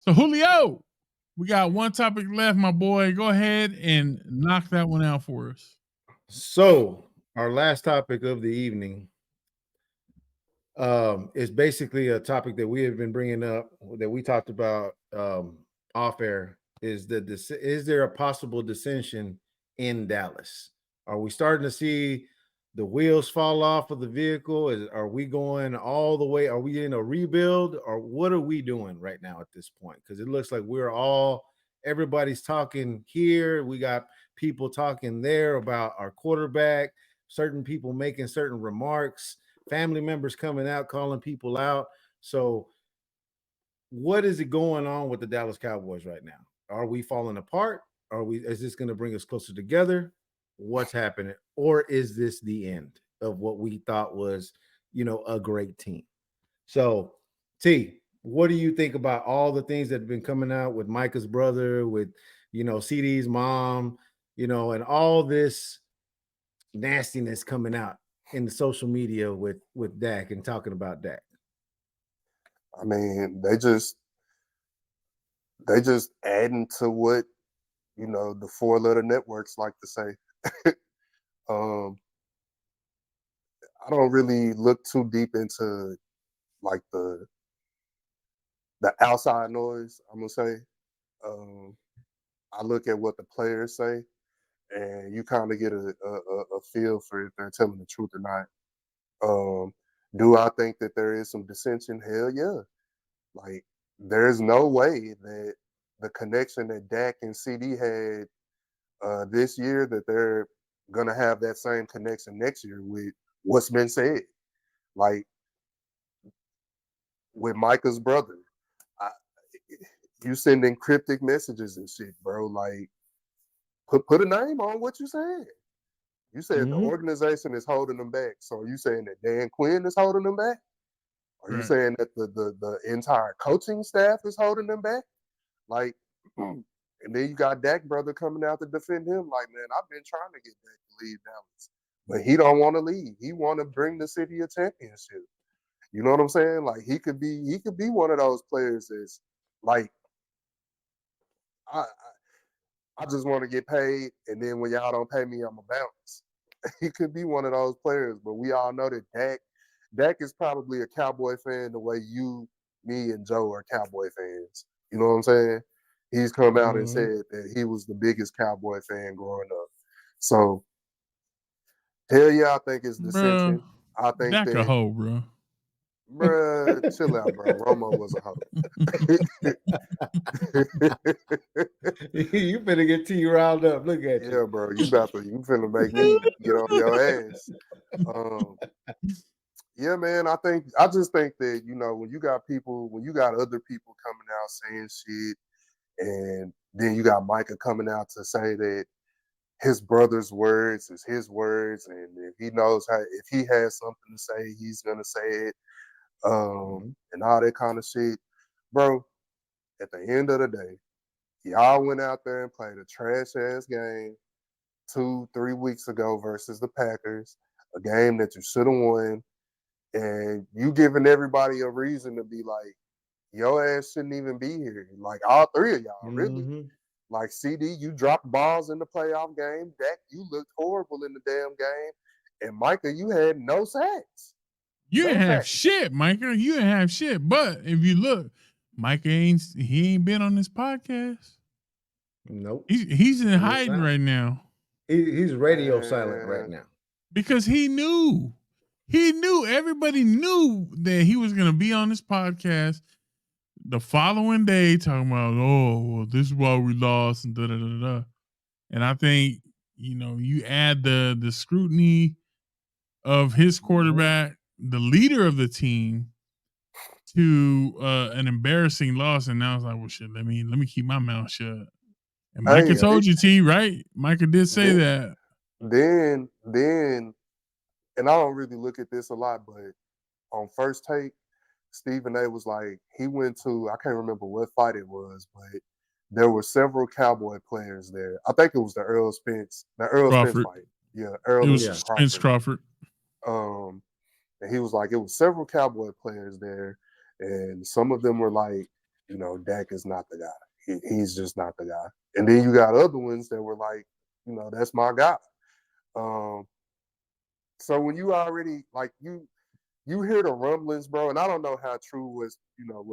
So Julio, we got one topic left, my boy. Go ahead and knock that one out for us. So, our last topic of the evening is basically a topic that we have been bringing up that we talked about off air. Is there a possible dissension in Dallas? Are we starting to see the wheels fall off of the vehicle? Are we going all the way? Are we in a rebuild, or what are we doing right now at this point? Because it looks like everybody's talking here. We got people talking there about our quarterback, certain people making certain remarks, family members coming out, calling people out. So, what is it going on with the Dallas Cowboys right now? Are we falling apart? Is this going to bring us closer together? What's happening? Or is this the end of what we thought was, a great team? So, T, what do you think about all the things that have been coming out with Micah's brother, with, CD's mom, and all this nastiness coming out in the social media with Dak and talking about Dak? I mean, they just adding to what the four-letter networks like to say. um, I don't really look too deep into like the outside noise. I'm gonna say. I look at what the players say, and you kind of get a feel for if they're telling the truth or not. Do I think that there is some dissension? Hell yeah. Like, there's no way that the connection that Dak and CD had this year, that they're gonna have that same connection next year with what's been said. Like with Micah's brother, I, you sending cryptic messages and shit, bro. Like, put a name on what you said. You said the organization is holding them back. So are you saying that Dan Quinn is holding them back? Are you saying that the entire coaching staff is holding them back? Like, and then you got Dak brother coming out to defend him. Like, man, I've been trying to get Dak to leave Dallas, but he don't want to leave. He want to bring the city a championship. You know what I'm saying? Like, he could be one of those players that's like, I just want to get paid, and then when y'all don't pay me, I'm a bounce. He could be one of those players, but we all know that Dak is probably a Cowboy fan the way you, me, and Joe are Cowboy fans. You know what I'm saying? He's come out and said that he was the biggest Cowboy fan growing up. So, hell yeah, I think it's dissension. I think Dak a hoe, bro. Bruh, chill out, bro. Romo was a hoe. You finna get T riled up. Look at you. Yeah, bro. You finna make me get on your ass. Yeah, man. I just think that, when you got other people coming out saying shit, and then you got Micah coming out to say that his brother's words is his words, and if he has something to say, he's gonna say it, and all that kind of shit, bro. At the end of the day, y'all went out there and played a trash ass game 2-3 weeks ago versus the Packers, a game that you should have won, and you giving everybody a reason to be like, your ass shouldn't even be here. Like, all three of y'all, really. Like, CD, you dropped balls in the playoff game. Dak, you looked horrible in the damn game. And Micah, you had no sacks. You didn't have shit, Micah. You didn't have shit. But if you look, Micah ain't been on this podcast. Nope. He's in hiding right now. He's radio silent right now. Because he knew. Everybody knew that he was gonna be on this podcast the following day talking about, well, this is why we lost and da da da da. And I think, you add the scrutiny of his quarterback, the leader of the team, to an embarrassing loss, and now it's like, well, shit. Let me keep my mouth shut. And Micah told you, T, right? Micah did say that. Then, and I don't really look at this a lot, but on First Take, Stephen A was like, he went to, I can't remember what fight it was, but there were several Cowboy players there. I think it was the Earl Spence fight. Yeah, Earl. It was Spence Crawford. And he was like, it was several Cowboy players there, and some of them were like, you know, Dak is not the guy. He's just not the guy. And then you got other ones that were like, you know, that's my guy. So when you already like you hear the rumblings, bro, and I don't know how true what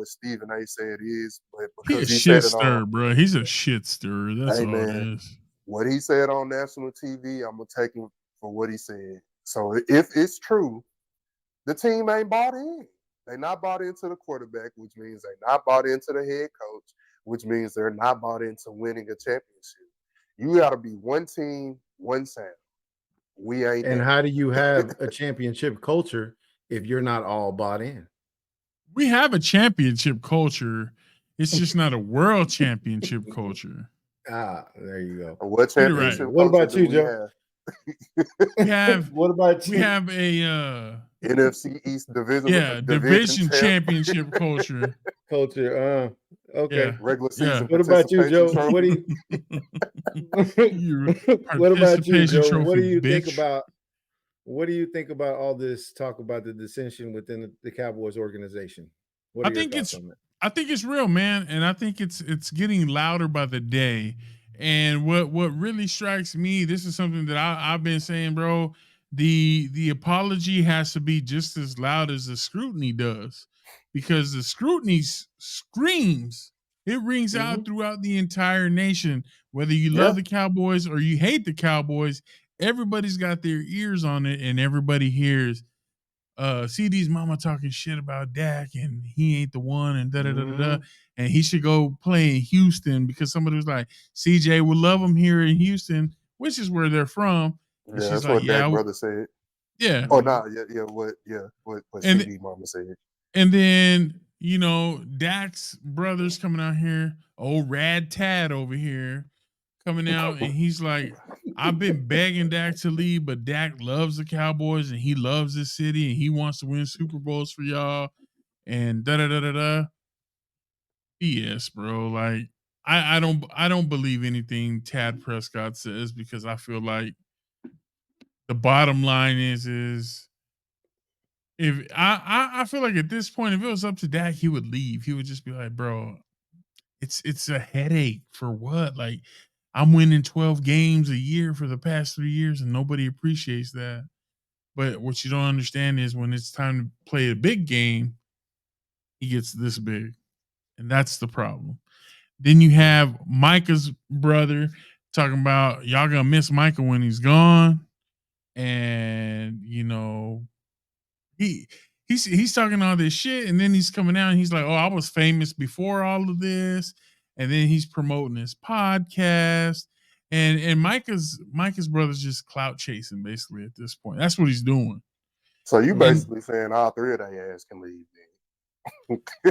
Stephen A said is, but He a because he shit said it on, stirrer, bro. He's a shit stirrer. That's hey all it man, is. what he said on national TV, I'm gonna take him for what he said. So if it's true, the team ain't bought in. They not bought into the quarterback, which means they not bought into the head coach, which means they're not bought into winning a championship. You got to be one team, one sound. We ain't. And that. how do you have a championship culture if you're not all bought in? We have a championship culture. It's just not a world championship culture. There you go. What Get it right. championship What culture about do you, we Joe? have? We have What about we you? have a NFC East division champ, championship culture. Culture. Okay. Yeah. regular Yeah. season What about you, participation Joe? trophy. What do you Your what about you, participation Joe? What trophy, do you think bitch. about all this talk about the dissension within the Cowboys organization? What I are your think thoughts it's on that? I think it's real, man, and I think it's getting louder by the day. And what really strikes me, this is something that I've been saying, bro. The apology has to be just as loud as the scrutiny does, because the scrutiny screams. It rings out Mhm. throughout the entire nation. Whether you love Yeah. the Cowboys or you hate the Cowboys, everybody's got their ears on it, and everybody hears CD's mama talking shit about Dak and he ain't the one and da da da da da. Mhm. And he should go play in Houston because somebody was like, CJ would love him here in Houston, which is where they're from. And Yeah, she's that's like, what yeah, Dak brother said. yeah. Oh, Mhm. nah, what And CD mama said. and then Dak's brothers coming out here, old Rad Tad over here coming out, and he's like, I've been begging Dak to leave, but Dak loves the Cowboys and he loves this city and he wants to win Super Bowls for y'all and da da da da da. BS, bro. Like I don't believe anything Tad Prescott says, because I feel like the bottom line is if I feel like at this point, if it was up to Dak, he would leave. He would just be like, bro, it's a headache for what? Like, I'm winning 12 games a year for the past 3 years, and nobody appreciates that. But what you don't understand is when it's time to play a big game, he gets this big. And that's the problem. Then you have Micah's brother talking about y'all gonna miss Micah when he's gone. And he he's talking all this shit, and then he's coming out and he's like, "Oh, I was famous before all of this," and then he's promoting his podcast, and Micah's brother's just clout chasing basically at this point. That's what he's doing. So you And basically saying all three of their ass can leave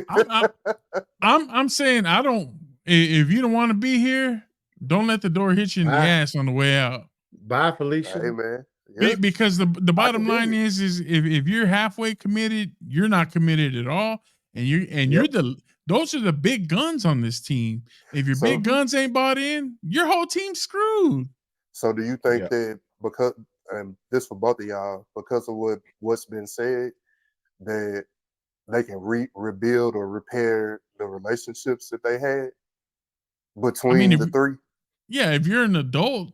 I'm then. I'm saying I don't. If you don't want to be here, don't let the door hit you in the Bye. ass on the way out. Bye, Felicia. Hey man, yeah, Because the I can bottom dig line it. is if you're halfway committed, you're not committed at all, and you're Yep. those are the big guns on this team. If your big So, guns ain't bought in, your whole team's screwed. so do you think Yep. that because, and this for both of y'all, because of what's been said, that they can rebuild or repair the relationships that they had I mean, between the three? if you're an adult,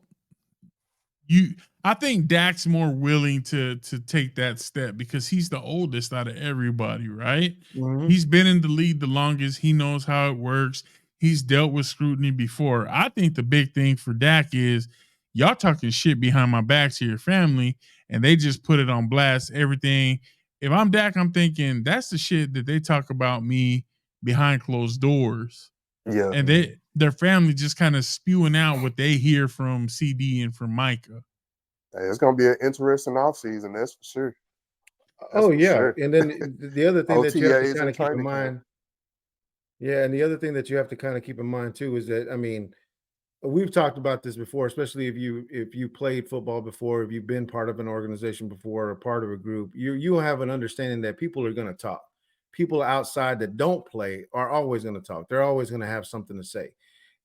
I think Dak's more willing to take that step because he's the oldest out of everybody, right? Mhm. He's been in the league the longest. He knows how it works. He's dealt with scrutiny before. I think the big thing for Dak is y'all talking shit behind my back to your family, and they just put it on blast. Everything. If I'm Dak, I'm thinking that's the shit that they talk about me behind closed doors, Yeah, and their family just kind of spewing out what they hear from CD and from Micah. hey, it's gonna be an interesting offseason, that's for sure. That's Oh for yeah. sure. And then the other thing that you have to OTAs kind and of keep in training camp. mind, yeah, and the other thing that you have to kind of keep in mind too is that, I mean, we've talked about this before, especially if you played football before, if you've been part of an organization before or part of a group, you have an understanding that people are going to talk. People outside that don't play are always going to talk. They're always going to have something to say.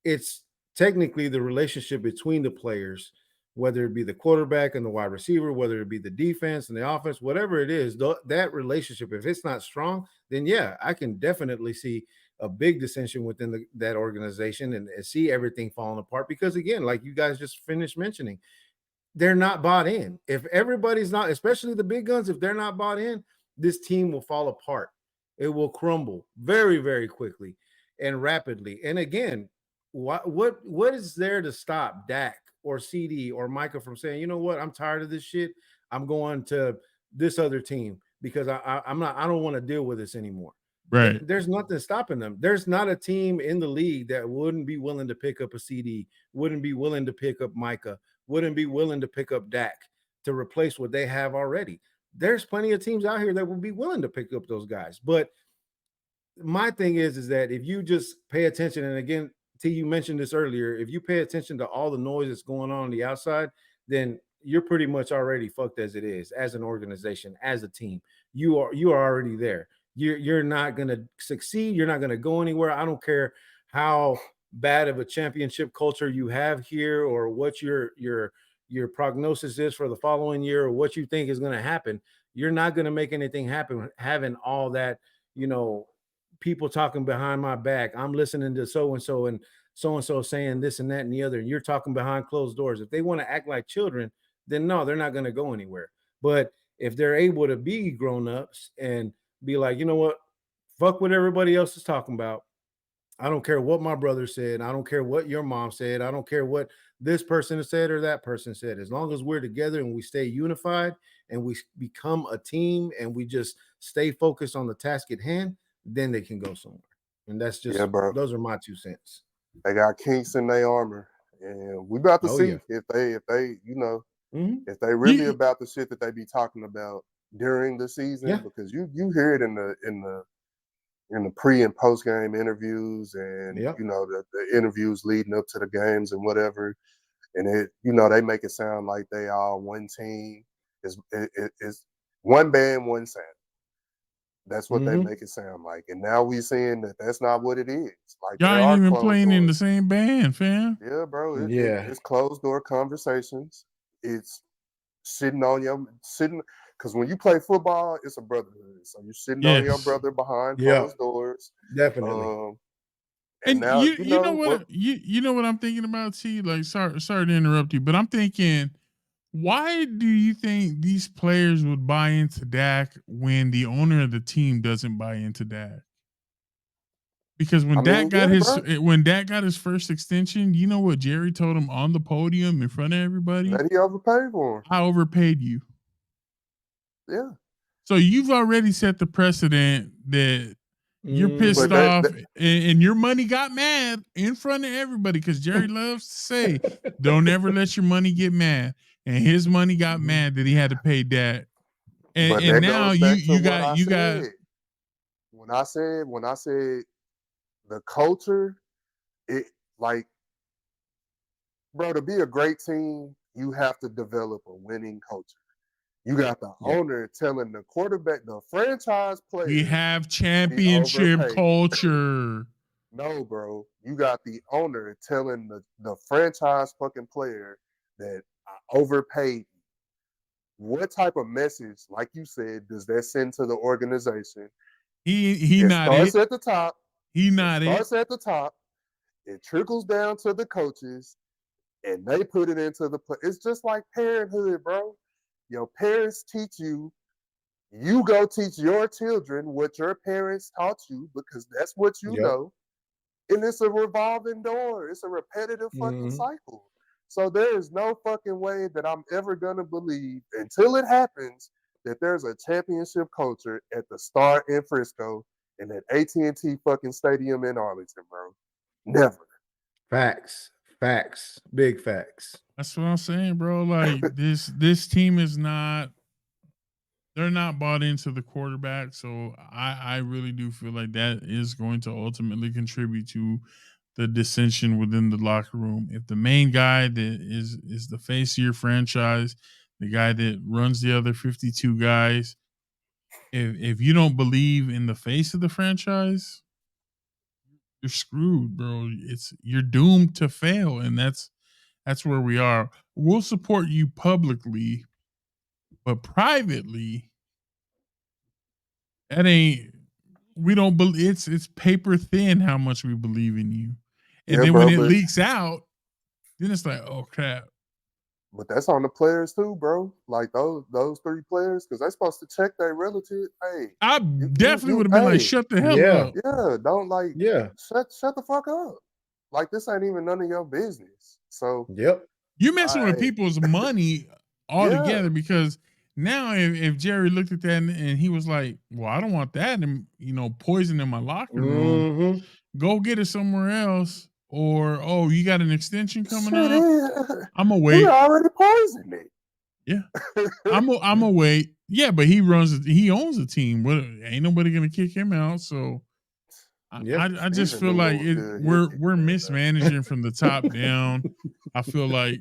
It's technically the relationship between the players, whether it be the quarterback and the wide receiver, whether it be the defense and the offense, whatever it is, that relationship, if it's not strong, then yeah, I can definitely see a big dissension within that organization and see everything falling apart. Because again, like you guys just finished mentioning, they're not bought in. If everybody's not, especially the big guns, if they're not bought in, this team will fall apart. It will crumble very, very quickly and rapidly. And again, what is there to stop Dak or CD or Micah from saying, you know what, I'm tired of this shit. I'm going to this other team because I don't want to deal with this anymore. Right. There's nothing stopping them. There's not a team in the league that wouldn't be willing to pick up a CD, wouldn't be willing to pick up Micah, wouldn't be willing to pick up Dak to replace what they have already. There's plenty of teams out here that will be willing to pick up those guys. But my thing is that if you just pay attention, and again, T, you mentioned this earlier, if you pay attention to all the noise that's going on the outside, then you're pretty much already fucked as it is, as an organization, as a team. You are already there. You're not going to succeed. You're not going to go anywhere. I don't care how bad of a championship culture you have here, or what your prognosis is for the following year, or what you think is going to happen. You're not going to make anything happen having all that, people talking behind my back. I'm listening to so and so saying this and that and the other, and you're talking behind closed doors. If they want to act like children, then no, they're not going to go anywhere. But if they're able to be grown-ups and be like, you know what, fuck what everybody else is talking about. I don't care what my brother said. I don't care what your mom said. I don't care what this person said or that person said. As long as we're together and we stay unified and we become a team and we just stay focused on the task at hand, then they can go somewhere. And that's just, those are my 2 cents. They got kinks in their armor, and we about to see if they if they really about the shit that they be talking about during the season, because you hear it in the pre and post game interviews, and the interviews leading up to the games and whatever, and it they make it sound like they all one team. It's one band, one sound. That's what they make it sound like, and now we seeing that that's not what it is. Like, y'all ain't even playing in the same band, fam. Yeah, bro. It's closed door conversations. It's sitting because when you play football, it's a brotherhood. So you're sitting on your brother behind closed doors. Definitely. And now you know what I'm thinking about, T? Like, sorry to interrupt you, but I'm thinking, why do you think these players would buy into Dak when the owner of the team doesn't buy into Dak? Because when Dak got his first extension, you know what Jerry told him on the podium in front of everybody? That he overpaid for him. I overpaid you. Yeah. So you've already set the precedent that you're pissed off, and your money got mad in front of everybody, because Jerry loves to say, don't ever let your money get mad. And his money got mad that he had to pay Dak. And now you got when I said the culture, it, like, bro, to be a great team, you have to develop a winning culture. You got the owner telling the quarterback, the franchise player, we have championship culture. No, bro. You got the owner telling the franchise fucking player that I overpaid you. What type of message, like you said, does that send to the organization? It starts at the top. It starts at the top. It trickles down to the coaches, and they put it into the play. It's just like parenthood, bro. Your parents teach you. You go teach your children what your parents taught you, because that's what you know. And it's a revolving door. It's a repetitive fucking cycle. So there is no fucking way that I'm ever going to believe, until it happens, that there's a championship culture at the Star in Frisco and at AT&T fucking stadium in Arlington, bro. Never. Facts. Big facts. That's what I'm saying, bro. Like, this team is not, they're not bought into the quarterback. So I really do feel like that is going to ultimately contribute to the dissension within the locker room. If the main guy that is the face of your franchise, the guy that runs the other 52 guys, if you don't believe in the face of the franchise, you're screwed, bro. You're doomed to fail, and that's where we are. We'll support you publicly, but privately, that ain't believe it's paper thin how much we believe in you. And Yeah, then bro, when it but- leaks out, then it's like, oh crap. But that's on the players too, bro. Like those 3 players, because they're supposed to check their relative. Hey, I definitely would have been like, shut the hell Yeah. up. yeah, don't Yeah. shut the fuck up. Like this ain't even none of your business. So Yep. You messing with I- people's money altogether because now if Jerry looked at that and he was like, well, I don't want that and poison in my locker room, Mhm. go get it somewhere else. Or, oh, you got an extension coming shit, up? I'm gonna he wait. already poisoned it. Yeah. I'm gonna wait. Yeah, but he owns a team. What ain't nobody gonna kick him out. So Yeah. I just Steven feel like Newell good. we're mismanaging from the top down. I feel like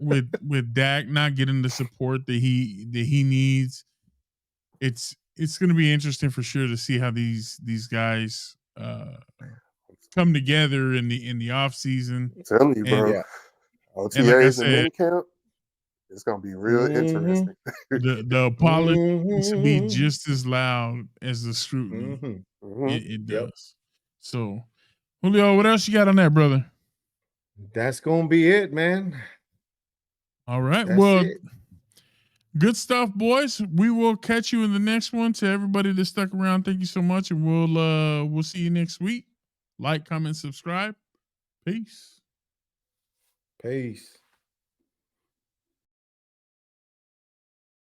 with Dak not getting the support that he needs, it's gonna be interesting for sure to see how these guys come together in the off season. I'm telling you, bro. And, Yeah. and like I OTAs and said, minicamp, it's gonna be real interesting. the apology needs to be Mhm. just as loud as the scrutiny. Mhm. Mhm. It Yep. does. So, Julio, what else you got on that, brother? That's gonna be it, man. All right. That's Well, it. good stuff, boys. We will catch you in the next one. To everybody that stuck around, thank you so much, and we'll see you next week. Like, comment, subscribe. Peace. Peace.